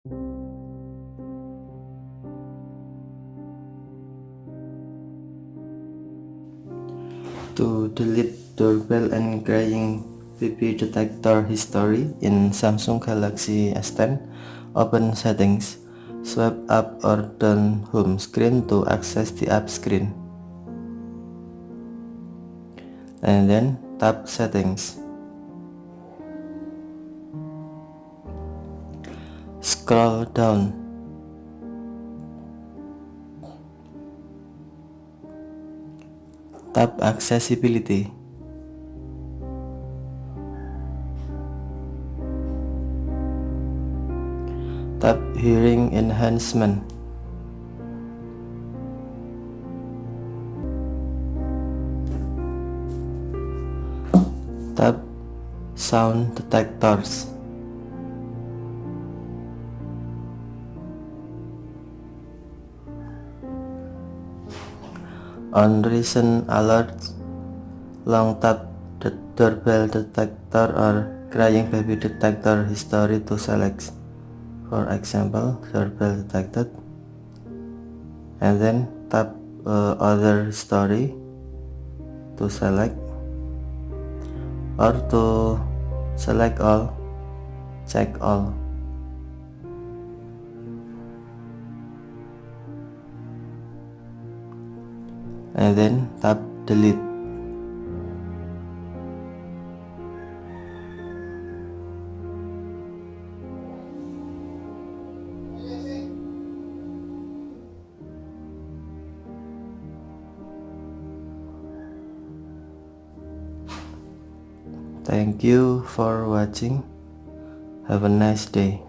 To delete doorbell and crying baby detector history in Samsung Galaxy S10, open settings, swipe up or down home screen to access the app screen, and then tap settings. Scroll down. Tap accessibility. Tap hearing enhancement. Tap sound detectors. On recent alerts, long tap the doorbell detector or crying baby detector history to select. For example, doorbell detected, and then tap other history to select, or to select all, check all. And then tap delete. Thank you for watching. Have a nice day.